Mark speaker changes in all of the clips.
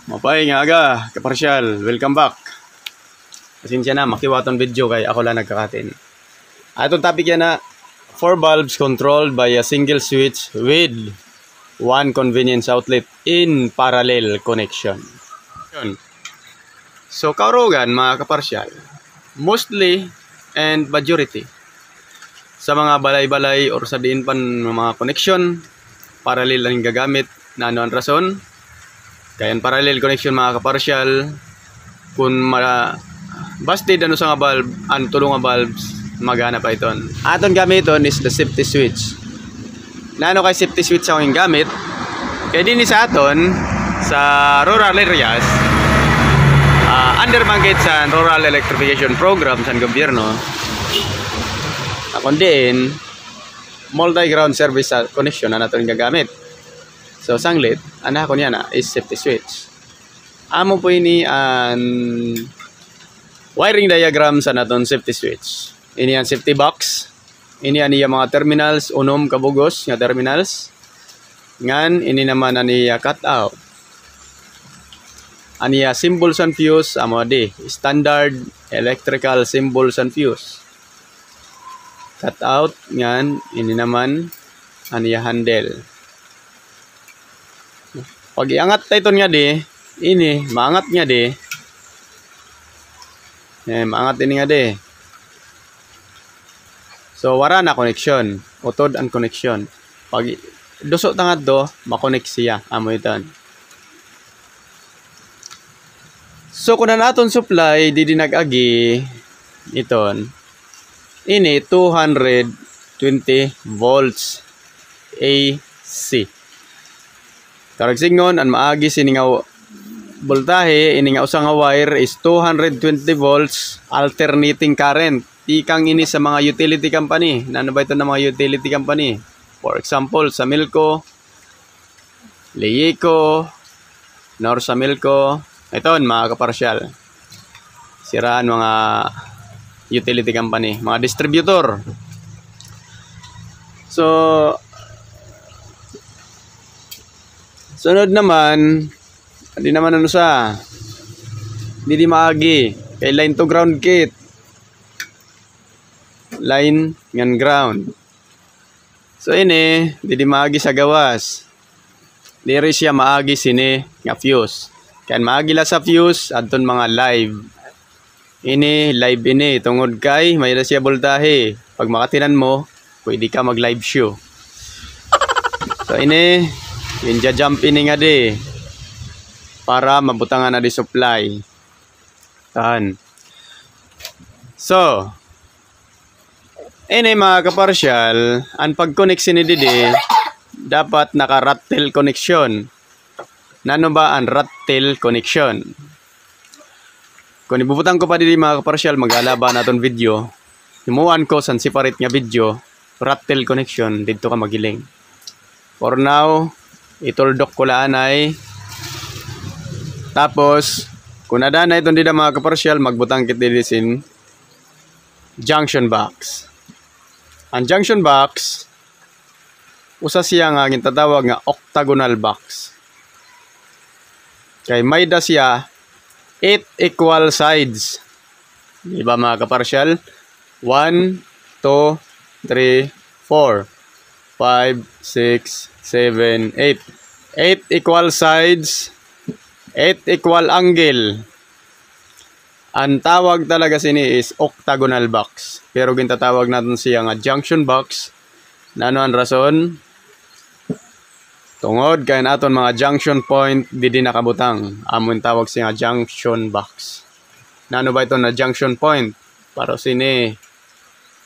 Speaker 1: Mapay nga aga, kaparsyal, welcome back. Pasensya na, makiwaton video kay ako lang nagkakatin. Atong topic yan na 4 bulbs controlled by a single switch with 1 convenience outlet in parallel connection. So kaurugan mga kaparsyal, mostly and majority sa mga balay-balay or sa diin pan mga connection, parallel lang gagamit na ano ang rason. Kaya ang parallel connection mga kaparsyal, kung busted ano sa nga bulb, ang tulong nga bulbs, magana pa iton. Aton gamiton is the safety switch. Naano kay safety switch akong gamit? Kaya din sa aton, sa rural areas, under manggit sa rural electrification program sa gobyerno, akong din, multi-ground service connection na natin gagamit. So sanglit, anak ko niya na is safety switch. Amo po ini ang wiring diagram sa naton safety switch. Ini ang safety box. Ini ang iya mga terminals, unom kabugos nga terminals. Ngan ini naman ang iya cutout. Ang iya symbols and fuse amo di standard electrical symbols and fuse. Cutout ngan ini naman ang iya handle. Pag iangat tayo nga di, ini, maangat nga di. Maangat ini nga di. So, wala na connection. Utod ang connection. Pag dusok tangat do, makonect siya. Amo itan. So, kung na naton supply, di dinag-agi, iton, ini 220 volts AC. Karag signon ang maagi siningaw voltahe ini nga usa nga wire is 220 volts alternating current. Ikang ini sa mga utility company. Nano ba ito ng mga utility company? For example, sa Milco, Leyeco, Norsamilco, ito mga kaparsyal. Siraan mga utility company, mga distributor. So sunod naman, hindi naman ano sa, hindi di maagi. Kay line to ground kit. Line ngan ground. So ini, hindi di maagi sa gawas. Diri siya maagi sini nga fuse. Kaya maagi la sa fuse, adton mga live. Ini, live ini. Tungod kay, may siya voltahe. Pag makatinan mo, pwede ka mag live show. So ini, yung jump ini nga di para mabutangan na di supply. Tahan. So ini mga kaparsyal, ang pag-connect ni di dapat naka-rattail connection. Nano ba ang rattail connection? Kung ibubutang ko pa di mga kaparsyal, mag-alaba naton video. Himuan ko san separate nga video, rattail connection, dito ka magiling. For now, ituldok ko laanay. Tapos, kung nadana itong dida mga kaparsyal, magbutang kit dilisin junction box. Ang junction box, usa siya nga gintatawag nga octagonal box. Kay may da siya 8 equal sides. Diba mga kaparsyal? 1, 2, 3, 4, 5, 6, 7, 8. 8 equal sides, 8 equal angle. Ang tawag talaga sini is octagonal box. Pero gintatawag natin siya nga junction box. Nano ang rason? Tungod kay naton mga junction point di nakabutang. Amon tawag siya nga junction box. Nano ba ito na junction point? Para sini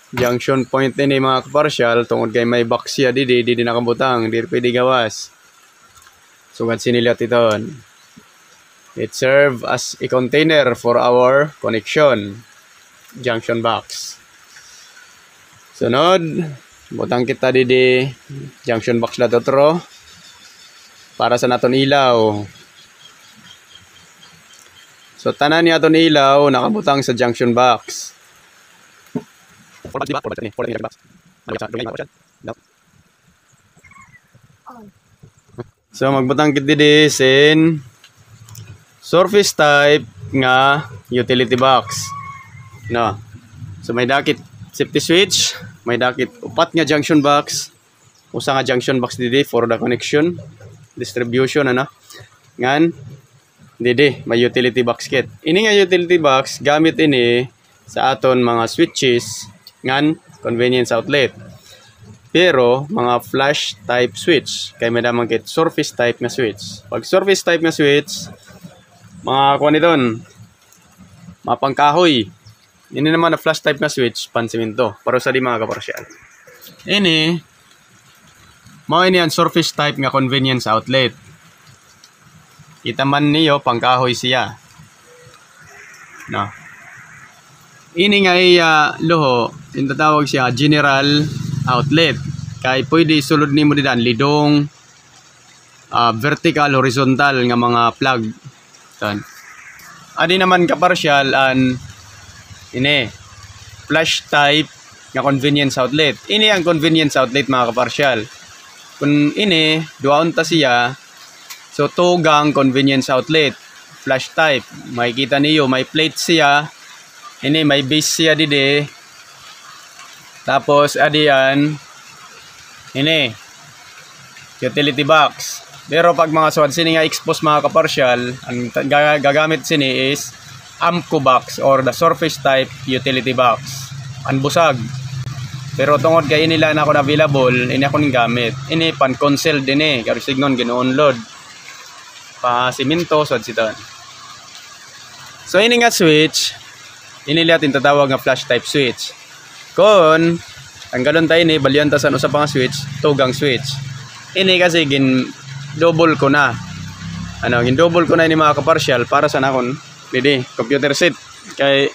Speaker 1: junction point ini mga kaparsyal, tungod kay may box siya di nakabutang, di pwede gawas. Sugad sinilat iton. It serve as a container for our connection. Junction box. Sunod, butang kita di junction box la totro para sa naton ilaw. So tanan ni aton ilaw nakabutang sa junction box. So magbutang kit di sin surface type nga utility box. No. So may dakit safety switch, may dakit upat nga junction box, usa nga junction box didi for the connection, distribution ano. Ngan didi may utility box kit. Ini nga utility box gamit ini sa aton mga switches ngan convenience outlet. Pero mga flash type switch kay may damang kit surface type nga switch. Pag surface type nga switch, mga kuha niton, mga pangkahoy. Ini naman na flash type nga switch, pansiminto. Para sa di mga kaparsyal. Ini, mga ini ang surface type nga convenience outlet. Kita man niyo, pangkahoy siya. No. Ini nga loho, yung tatawag siya general outlet. Kay pwede isulod nimo didan lidong, vertical, horizontal nga mga plug. Tan. Adi naman kaparsyal an ini flash type nga convenience outlet. Ini ang convenience outlet mga kaparsyal. Kung ini duaon ta siya, so tugang convenience outlet flash type. Makikita niyo may plate siya. Ini may base siya dide. Tapos adiyan ini utility box. Pero pag mga swad sini nga expose mga kaparsyal, ang gagamit sini is AMCO box or the surface type utility box. Ang busag. Pero tungod kay nila na ako available, ini ako ning gamit. Ini pan console din kay signon gino-unload. Pa simento swad siton. So ini nga switch, ini natin tatawag nga flash type switch. Kon ang galon tayo ni balyan ta sa usa pa nga switch, tugang switch. Ini kasi gin double ko na. Ano, gin double ko na ini mga kaparsyal para sa nakon didi computer set. Kay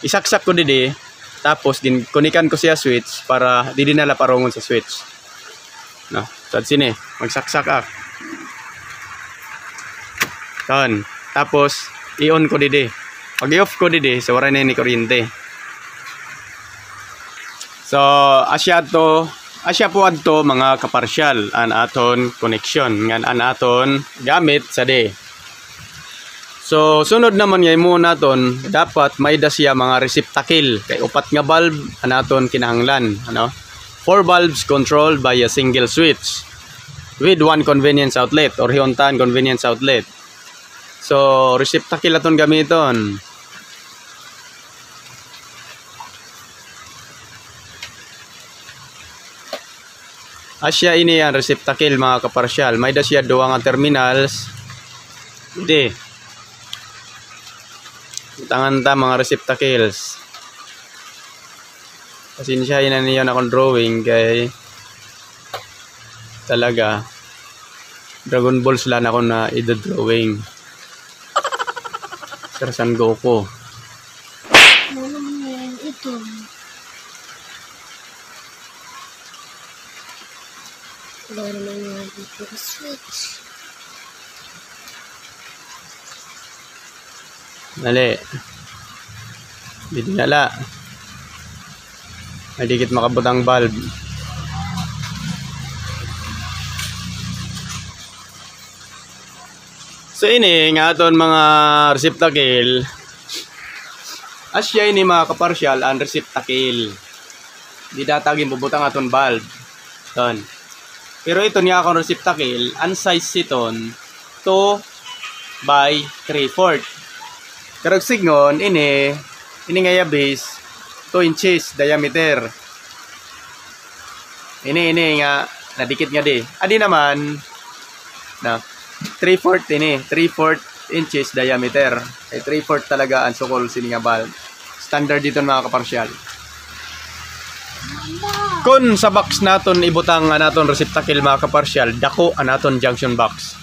Speaker 1: isaksak ko didi tapos din kunikan ko siya switch para didi na laparongon sa switch. No, sad sini magsaksak Tan. Tapos i-on ko didi. Pag i-off ko didi, so wala na ni kuryente. So, asya po adto mga kaparsyal an aton connection ngan an aton gamit sa de. So, sunod naman ngay mo naton dapat may da siya mga receptacle kay upat nga bulb an aton kinahanglan, ano? 4 bulbs controlled by a single switch with one convenience outlet or hiontan convenience outlet. So, receptacle aton gamiton. Asya ini ang receptacle mga kaparsyal. May da siya duwa nga terminals. Hindi. Tangan ta mga receptacles. Pasensyahin na niyo na akong drawing kay talaga Dragon Balls lang ako na i-drawing. Sir San Goku.
Speaker 2: Ito. Wala naman nga dito switch.
Speaker 1: Dali. Bidinala. May dikit makabutang bulb. So ini nga aton mga receptacle. Asya ini mga kaparsyal ang receptacle. Di datagin bubutang aton bulb. Ton. Pero ito niya akong receptacle, ang size iton 2 by 3/4. Karag signon ini nga base 2 inches diameter. Ini nga nadikit nga di. Adi naman na 3/4 ini, 3/4 inches diameter. Ay 3/4 talaga ang sukol sini nga bulb. Standard dito mga kaparsyal. Kun sa box naton ibutang naton receptacle mga kaparsyal, dako anaton junction box.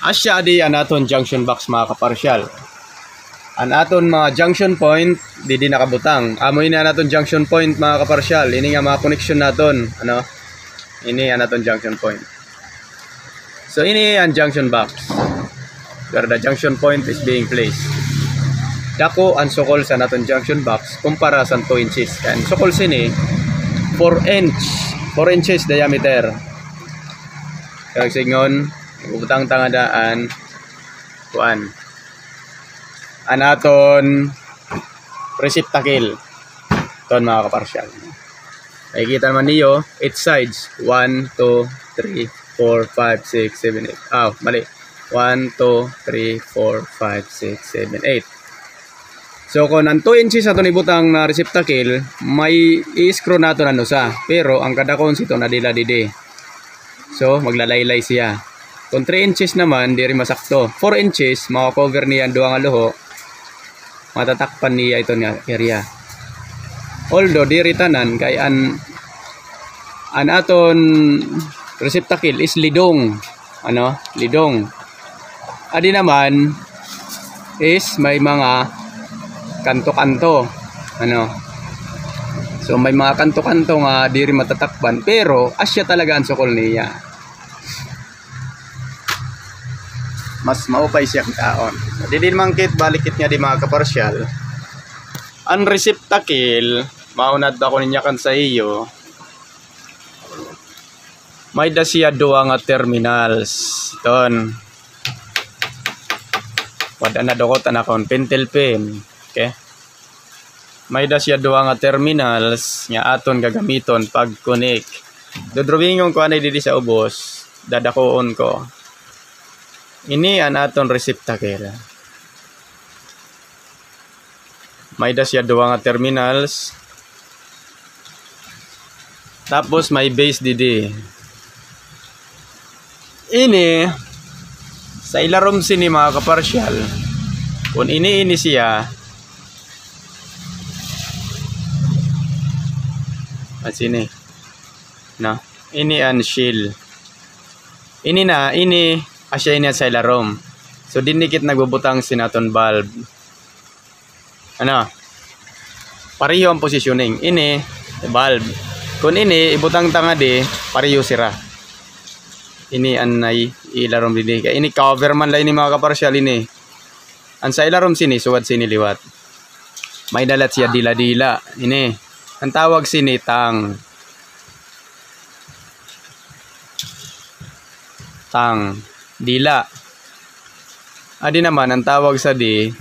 Speaker 1: Asya di anaton junction box mga kaparsyal. An aton mga junction point di nakabutang. Amoy na naton junction point mga kaparsyal. Ini nga mga connection naton, ano? Ini anaton junction point. So ini ang junction box. Where the junction point is being placed. Dako ang sukol sa naton junction box kumpara sa 2 inches. Kan sukol sini 4 inches diameter. Kaya sigon ubutang tangadaan kuan. Anaton receptacle. Ton mga kaparsyal. Nakikita naman niyo, 8 sides. 1, 2, 3, 4, 5, 6, 7, 8. Mali. 1, 2, 3, 4, 5, 6, 7, 8. So, kung ang 2 inches na ito ibutang na receptacle, may i-screw na ito na nusa. Pero, ang kadakon sito na dila dide. So, maglalaylay siya. Kung 3 inches naman, di rin masakto. 4 inches, makakover niya ang duwang aluho. Matatakpan niya ito niya area. Although, di ritanan, kay an aton receptacle is lidong. Lidong. Adi naman, is may mga kanto-kanto. So may mga kanto-kanto nga di rin matatakpan, pero asya talaga ang sukol niya. Mas maupay siya kaon. Di din mangkit balikit niya di mga kaparsyal. Ang receptacle, maunad ako niya kan sa iyo. May da siya duwa nga terminals. Ton. Wad na dokot anakon pentel pen. Okay. May da siya duwa nga terminals nga aton gagamiton pag connect. Dodrawingon ko anay didi sa ubos, dadakoon ko. Ini an aton receptacle. May da siya duwa nga terminals. Tapos may base didi. Ini sa ilarom sini mga kaparsyal. Kung ini siya at sini no, ini an shield. Ini asya ini sa ilarom. So dinikit nagbubutang sinaton valve. Pareho ang positioning. Ini valve. Kung ini ibutang tanga di, pareho sira. Ini anay ilarom didi. Kaya ini cover man lang ini mga kaparsyal ini. Ang sa ilarom sini suwad sini liwat. May dalat siya dila-dila. Ini ang tawag sini tang dila. Adi naman ang tawag sa di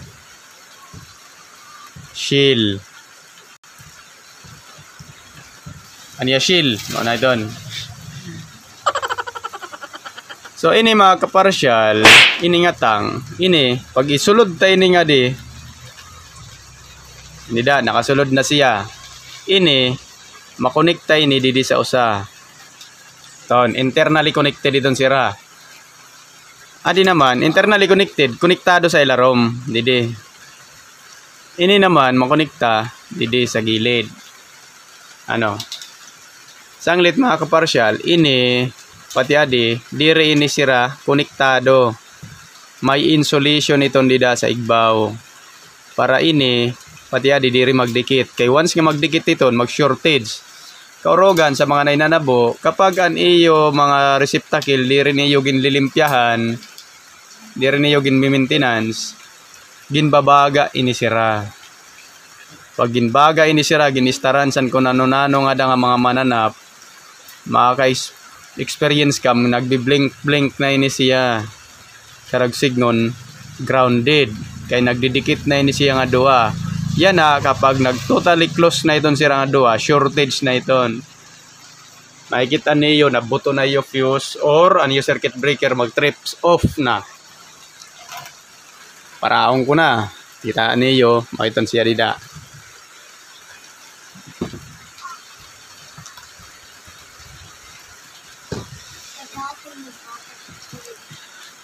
Speaker 1: shield. Aniya shield, na idon. So ini mga kaparsyal, ini nga tang, ini pag isulod tayo ini nga di, hindi da nakasulod na siya. Ini makonekta ini didi sa usa. Ton internally connected idon sira. Adi naman internally connected, konektado sa ilarom didi. Ini naman makonekta didi sa gilid. Sanglit mga kaparsyal, ini pati adi dire ini sira konektado. May insulation iton dida sa igbaw. Para ini pati adi diri magdikit. Kay once nga magdikit iton, mag-shortage. Kaurogan sa mga nainanabo, kapag an iyo mga receptacle, diri niyo ginlilimpyahan, diri niyo ginmi-maintenance, ginbabaga inisira. Pag ginbaga inisira, ginistaransan ko nano-nano nga mga mananap, maka-experience kam, nagbi-blink-blink na ini siya. Karag signon, grounded. Kay nagdidikit na ini siya nga duwa. Yan kapag nag-totally close na iton sira nga duwa, shortage na iton. Makikita niyo na buto na yung fuse or ang yung circuit breaker mag-trips off na. Paraong ko na. Kita niyo, makitan siya dida.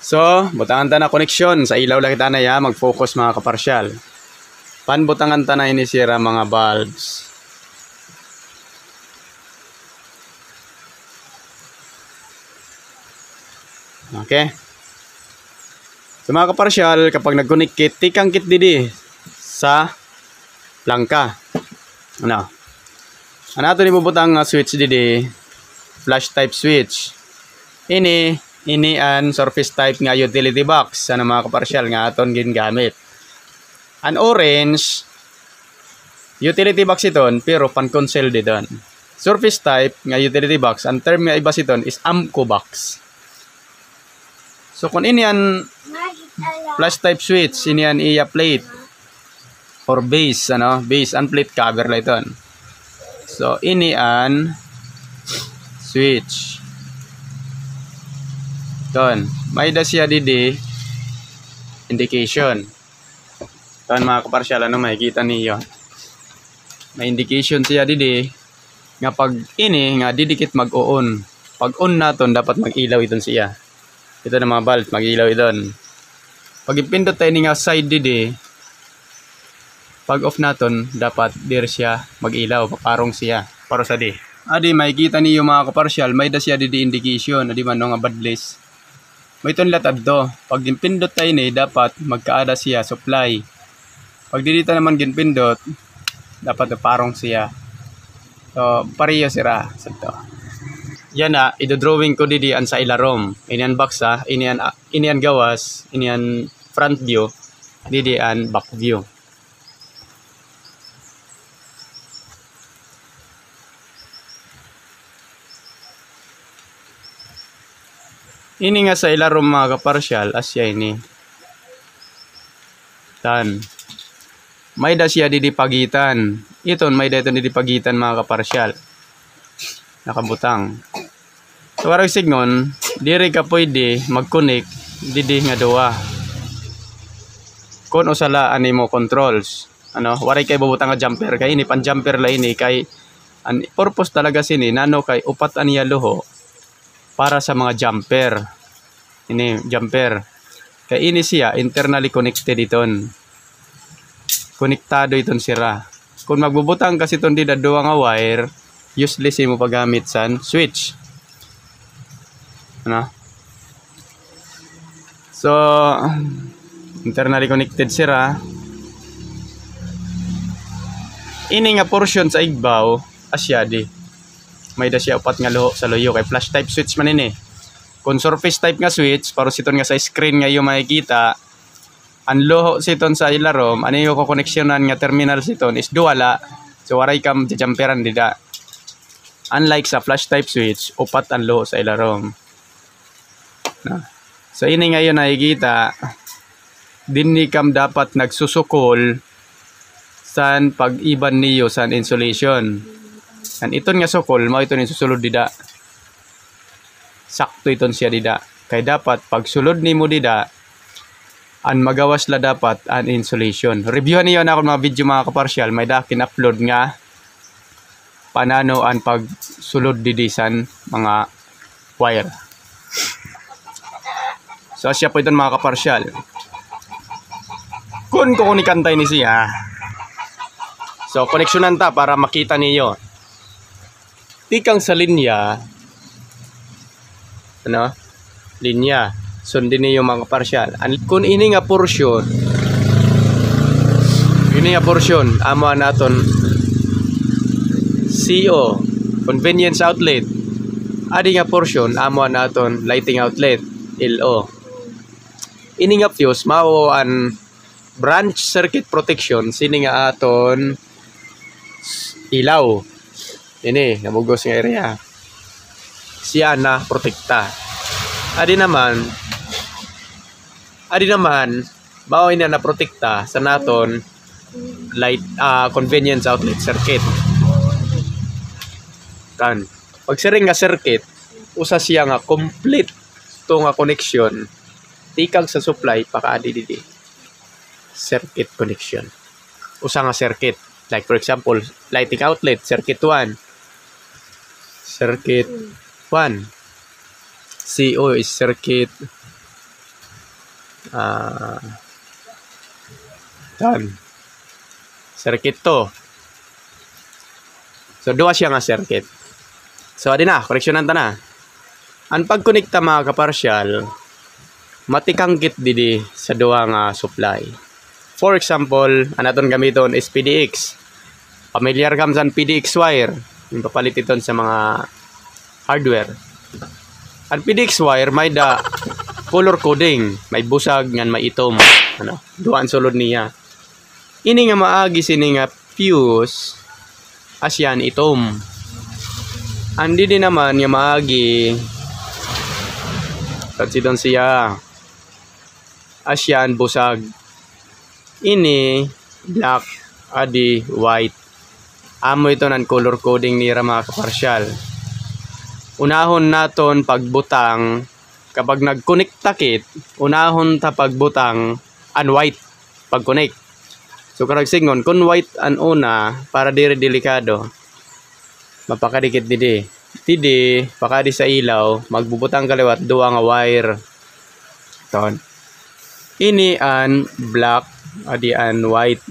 Speaker 1: So, butangan ta na koneksyon. Sa ilaw lang kita na ya, mag-focus mga kaparsyal. Panbutangan ta na inisira mga bulbs. Okay. So mga kaparsyal, kapag nag-connect kit, tikang kit didi sa plangka. Ano ito ni bubutang switch didi, flash type switch. Ini an surface type nga utility box. Ano mga kaparsyal nga aton gingamit. An orange utility box iton pero pan-console didon. Surface type nga utility box, ang term nga iba iton is AMCO box. So kung ini an flash type switch inian iya plate or base base and plate cover la iton. So ini an switch ton may da siya didi indication ton mga kaparsyal makikita niyo may indication siya didi nga pag ini nga didikit mag-on. Pag on naton dapat mag-ilaw iton siya. Ito na mga bulb mag-ilaw iton. Pag ipindot tayo nga side didi, pag off naton dapat dir siya mag-ilaw, paparong siya para sa di. Adi makikita niyo mga kaparsyal, may da siya didi indication, adi man nga badless. May iton latad do. Pag ipindot tayo ni dapat magkaada siya supply. Pag dito naman ginpindot, dapat parong siya. So pareho sira sa to. Yan na, idodrawing ko didi an sa ilarom. Inian box inian gawas, inian front view, didi an back view. Ini nga sa ilarom mga kaparsyal, asya ini. Tan. May da siya didi pagitan. Iton may da ito didi pagitan mga kaparsyal. Nakabutang. So warag signon, diri ka pwede mag-connect didi nga duwa. Kun usala ani mo controls. Waray kay bubutang nga jumper kay ini pan jumper la ini kay an purpose talaga sini nano kay upat aniya luho para sa mga jumper. Ini jumper. Kay ini siya internally connected iton. Konektado iton sira. Kung magbubutang kasi iton dida duwa nga wire, useless mo paggamit sa switch. So internally connected sira. Ini nga portion sa igbaw asya di. May da siya upat nga luho sa loyo kay flash type switch man ini. Kung surface type nga switch, para siton nga sa screen nga yung makikita, ang loho siton sa ilarom, ano yung kokoneksyonan nga terminal siton is duwala. So waray kam jumperan dida. Unlike sa flash type switch, upat ang loho sa ilarom. So ini ngayon nakikita, din ni kam dapat nagsusukol san pag-iban niyo san insulation. An iton nga sukol, mao iton yung susulod dida. Sakto iton siya dida. Kay dapat pag sulod nimo dida, an magawas la dapat an insulation. Reviewhan niyo na ako mga video mga kaparsyal, may dakin upload nga panano an pagsulod didisan mga wire. So siya po iton mga kaparsyal. Kung kukunikantay ni siya. So koneksyonan ta para makita niyo. Tikang sa linya, linya. Sundin niyo mga kaparsyal. Kung ini nga portion, amo naton CO, convenience outlet. Adi nga portion, amo naton lighting outlet, LO. Ini nga fuse, mao an branch circuit protection, sini nga aton ilaw. Ini, namugos nga area. Siya na protekta. Adi naman, mao ina na protekta sa naton light convenience outlet circuit. Kan. Pag siring nga circuit, usa siya nga complete to nga connection. Tikag sa supply pakaadi didi. Circuit connection. Usa nga circuit. Like for example, lighting outlet, circuit 1. Circuit 1. CO is circuit circuit 2. So duwa siya nga circuit. So adi na, koneksyonan ta na. Ang pagkonekta mga kaparsyal, matikanggit didi sa duwa nga supply. For example, anaton gamiton is PDX. Familiar kam sa PDX wire, yung papalit iton sa mga hardware. Ang PDX wire may da color coding, may busag ngan may itom, duan sulod niya. Ini nga maagi sini nga fuse asyan itom. Andi din naman nga maagi sidon siya Asyan busag. Ini black adi white. Amo ito ng color coding nira mga kaparsyal. Unahon naton pagbutang kapag nag-connect takit, unahon ta pagbutang an white pag-connect. So karag singon kun white an una para diri delikado. Mapakadikit didi. Didi pakadi sa ilaw magbubutang kaliwat duwa nga wire. Ton. Ini an black adi an white.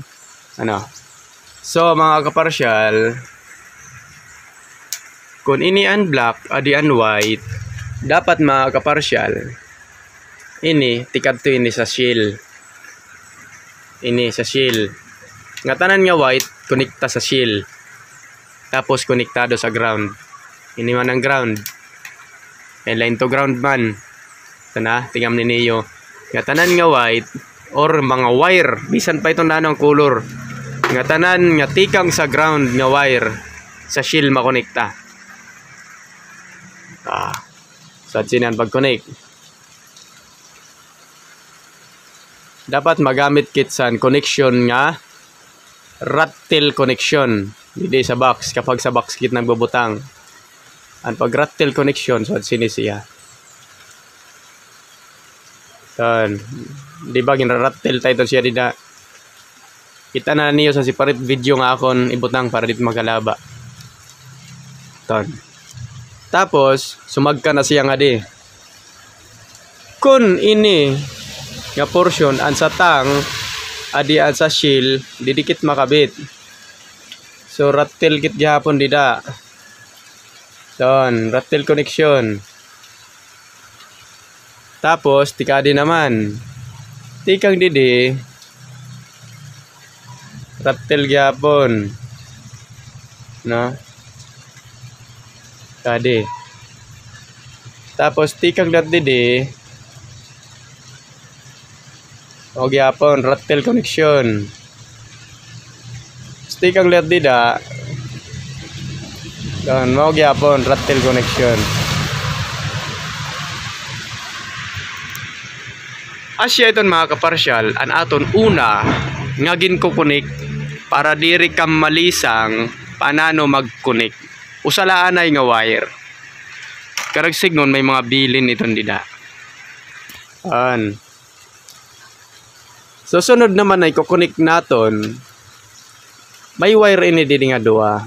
Speaker 1: Ano? So mga kaparsyal, kung ini an black adi an white, dapat mga kaparsyal, ini tikadto ini sa shield. Ini sa shield. Nga tanan nga white, konekta sa shield. Tapos konektado sa ground. Ini man ang ground. And line to ground man. Ito na, tingam ni Neo. Nga tanan nga white, or mga wire, bisan pa itong nanong color. Nga tanan nga tikang sa ground nga wire, sa shield makonekta. Sa sinan pag-connect. Dapat magamit kit sa connection nga rat tail connection. Hindi sa box. Kapag sa box kit nagbubutang. Ang pag rat tail connection, so sinisiya. Yan. Di ba ginrat tail tayo siya dida. Kita na niyo sa separate video nga akon ibutang para dito magalaba. Yan. Tapos, sumagka na siya nga di. Kun ini nga portion an sa tang adi an sa shield didikit makabit. So rattel kit gihapon dida. Don, rattel connection. Tapos tikadi naman. Tikang didi. Rattel gihapon. No? Kadi. Tapos tikang dat didi. O gyapon rat tail connection. Stick ang lihat dida. Dan mo gyapon rat tail connection. Asya iton mga kaparsyal, an aton una nga ginkukunik para diri kam malisang panano mag-connect. Usalaan ay nga wire. Karag signon may mga bilin iton dida. So sunod naman ay kukunik naton. May wire ini didi nga duwa.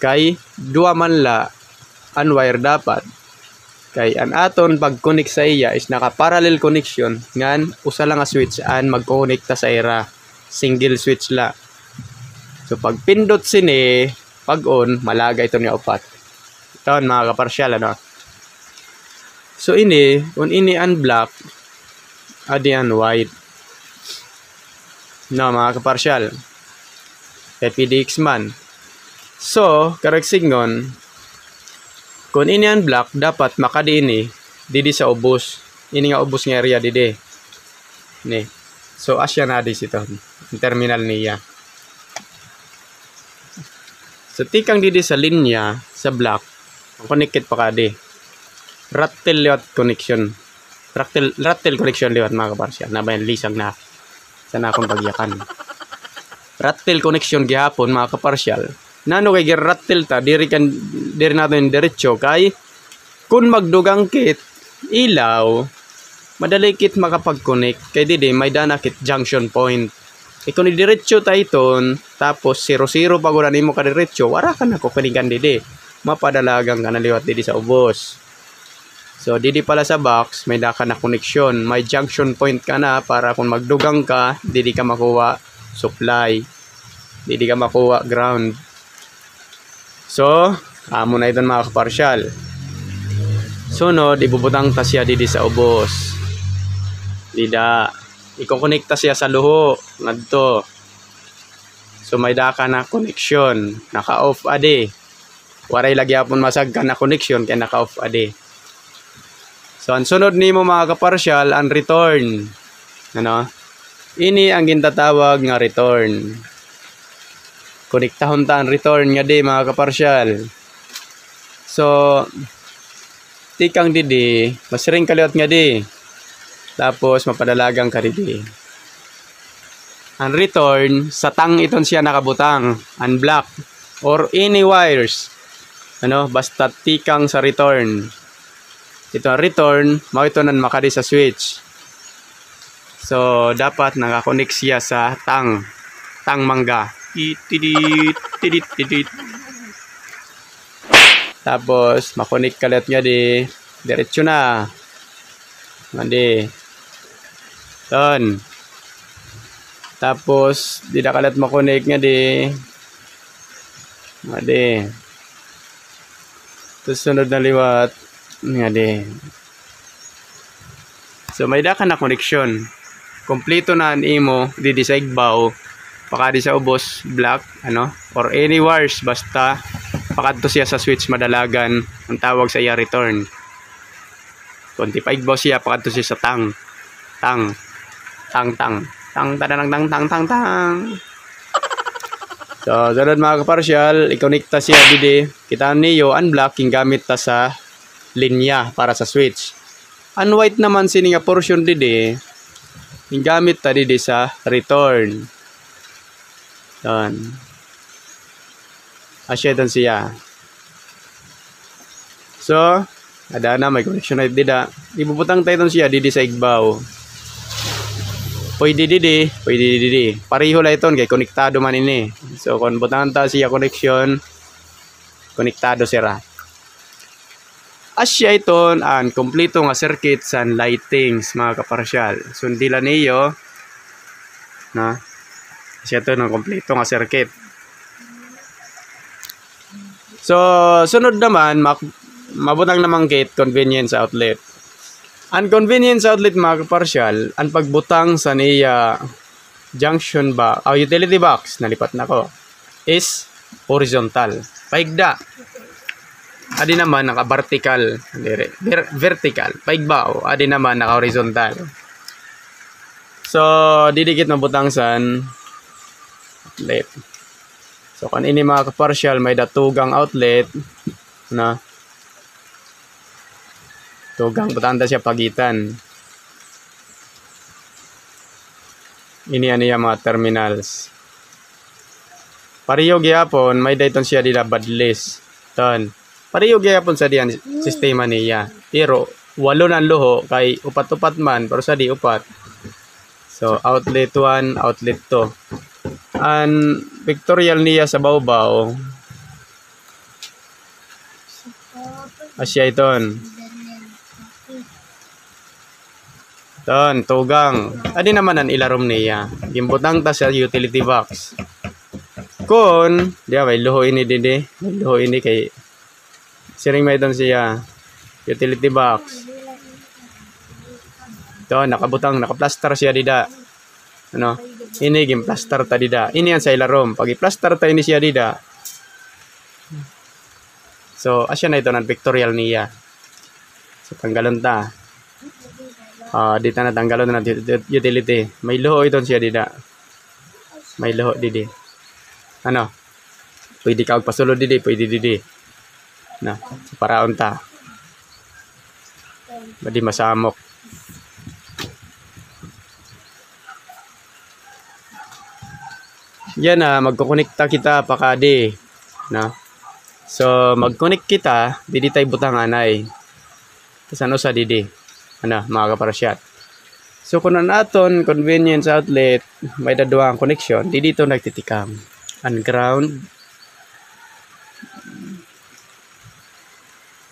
Speaker 1: Kay duwa man la an wire dapat. Kay an aton pag-connect sa iya is naka-parallel connection ngan usa lang nga switch an magkonekta sa era. Single switch la. So pag pindot sini pag on malaga ito ni upat. Ito mga kaparsyal ano. So ini kung ini an black adi an white. No, mga kaparsyal. PDX man. So, karag signon, kung ini ang black, dapat makadi ini, didi sa ubos. Ini nga ubos nga area didi. Ni. So, asya na dis ito. Yung terminal niya. So, tikang didi sa linya, sa black, connected pa kadi. Rattel liwat connection. Rattel connection liwat mga kaparsyal. Nabayan lisang na. Sana akong pagyakan. Rattel connection gihapon mga kaparsyal. Nano kay rattel ta diri natin diretso kay kun magdugang kit ilaw madali kit makapag-connect kay didi may dana kit junction point. Kung diretso ta iton tapos 00 pagura nimo ka diretso wara ka na ko kanigan didi. Mapadalagang ka na liwat didi sa ubos. So, didi pala sa box, may daka na connection. May junction point ka na para kung magdugang ka, didi ka makuha supply. Didi ka makuha ground. So, amo na iton mga kaparsyal. Sunod, ibubutang ta siya didi sa ubos. Dida. Iko-connect ta siya sa luho. Ngadto. So, may daka na connection. Naka-off ade. Waray lagi hapon masag ka na connection kaya naka-off ade. So, ang sunod nimo mga kaparsyal, ang return. Ano? Ini ang gintatawag nga return. Konektahon ta ang return nga di mga kaparsyal. So, tikang didi, masiring kaliwat nga di. Tapos mapadalagang ka didi. Ang return, sa tang iton siya nakabutang, unblock, or any wires. Basta tikang sa return. Ito ang return, mao ito nan makadi sa switch. So, dapat nakakonect siya sa tang mangga. Tidit. Tapos, makonect kalit nga di, diretso na. Mandi. Ton. Tapos, di na kalit makonect nga di. Mandi. Tapos, sunod na liwat. Nga di. So, may da ka na connection. Kompleto na ang imo, di sa igbaw, pakadi sa ubos, black, or any wires, basta pakadto siya sa switch madalagan, ang tawag sa iya return. Kung di pa igbaw siya, pakadto siya sa tang. So, sunod mga kaparsyal, i-connecta siya didi, kita niyo, unblock, yung gamit ta sa linya para sa switch. Unwhite naman sini nga portion didi, yung gamit ta didi sa return. Yan. Asya doon siya. So, ada na may connection na dida. Ibubutang tayo doon siya didi sa igbaw. Pwede didi. Pareho lang iton kay konektado man ini. So, kung butangan ta siya connection, konektado sira. Asya iton ang kompleto nga circuit sa lightings mga kaparsyal. Sundila niyo na asya ito ng kompleto nga circuit. So sunod naman mabutang namang gate convenience outlet. Ang convenience outlet mga kaparsyal, ang pagbutang sa niya junction box o utility box, nalipat na ko, is horizontal. Paigda. Adi naman naka-vertical, vertical, paigbaw. Adi naman naka-horizontal. So, didikit na butangsan outlet. So, kung ini mga kaparsyal, may datugang outlet na tugang butanda siya pagitan. Ini mga terminals. Pariyo gyapon, may dayton siya dila badlist. Ton. Pariyo gyapon sa diyan sistema niya. Pero walo nan luho kay upat-upat man pero sa di upat. So outlet 1, outlet 2. An pictorial niya sa bawbaw. Asya iton. Ton, tugang. Adi naman ang ilarom niya. Gimbutang ta sa utility box. Kun, diya may luho ini didi. May luho ini kay siring may doon siya utility box. Ito, nakabutang, nakaplaster siya dida. Ini gimplaster ta dida. Ini yan sa ilarom. Pag i-plaster ta ini siya dida. So, asya na ito ng pictorial niya. So, tanggalon ta. Dito na tanggalon na utility. May luho ito siya dida. May luho didi. Pwede ka magpasulod didi, pwede didi. Na, paraon ta. Badi masamok. Yan na, magkukonekta kita pakadi. Na. So, magconnect kita, didi tayo butang anay. Tapos sa didi. Mga kaparasyat. So, kung naton convenience outlet, may daduang connection, didi ito nagtitikam. And ground.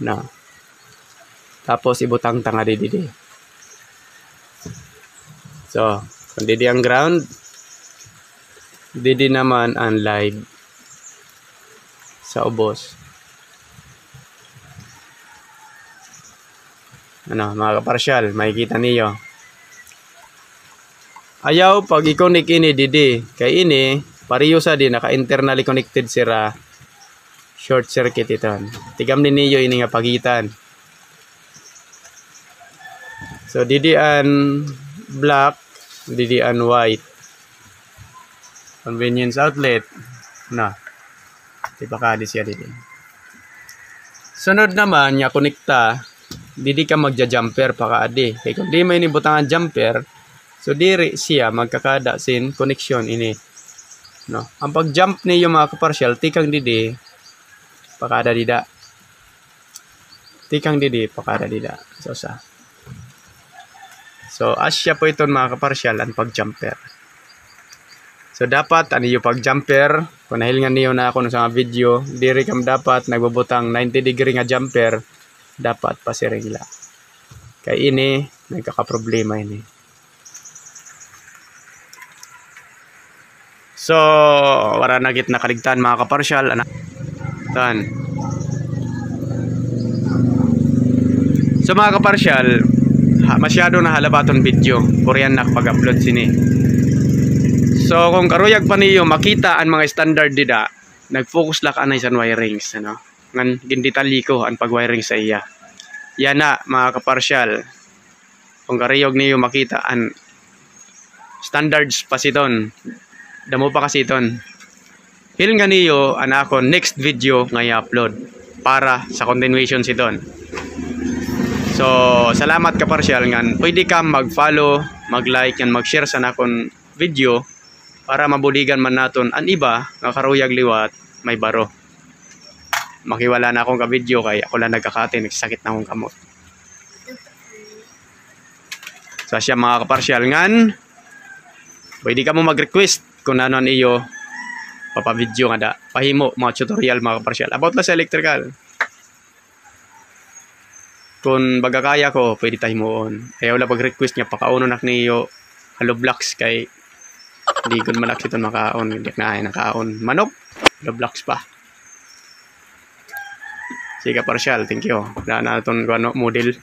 Speaker 1: Na. Tapos ibutang tanga didi. So, kung didi ang ground, didi naman ang live sa ubos. Mga kaparsyal, makikita niyo. Ayaw pag i-connect ini didi. Kay ini, pariyo sa di naka-internally connected sira. Short circuit ito. Tigam din niyo ini nga pagitan. So, didi an black, didi an white. Convenience outlet. Diba ka di siya didi. Sunod naman, niya konekta Didi ka magja-jumper pa kaadi. Kaya kung di may nibutangan jumper, so diri siya magkakada sin connection ini. No? Ang pag-jump niyo mga kaparsyal, tikang didi, pakada dida. Tikang didi, pakada dida. So asya po ito mga kaparsyal, ang pag-jumper. So dapat, ano yung pag-jumper, kung nahilingan niyo na ako sa mga video, diri kam dapat nagbubutang 90 degree nga jumper, dapat pasiregla. Kaya ini, nagkakaproblema ini. So, wala na git nakaligtan mga kaparsyal. Tan. So mga kaparsyal, masyado na halabaton video. Korean nakapag-upload sini. So kung karuyag pa niyo makita ang mga standard dida, nag-focus lang anay sa wirings, ano? Ngan gindetalye ko ang pag-wiring sa iya. Yan na mga kaparsyal. Kung karuyag niyo makita ang standards pa siton. Damo pa kasi iton. Hilin nga niyo ana ako next video nga i-upload para sa continuation siton. So salamat kaparsyal ngan pwede ka mag-follow, mag-like and mag-share sa nakon video para mabuligan man naton ang iba nga karuyag liwat may baro. Makiwala na akong ka-video kay ako lang nagkakati, nagsakit na akong kamot. So siya mga kaparsyal ngan pwede ka mo mag-request kung ano iyo papa-video nga da. Pahimo mga tutorial mga kaparsyal about na sa electrical. Kung baga kaya ko, pwede tayo moon. Ayaw lang pag-request niya pakauno nak niyo Hello Blocks kay hindi ko malaki ito makaon. Hindi na ay nakaon. Manok, Hello Blocks pa. Sige kaparsyal, thank you. Wala na itong model.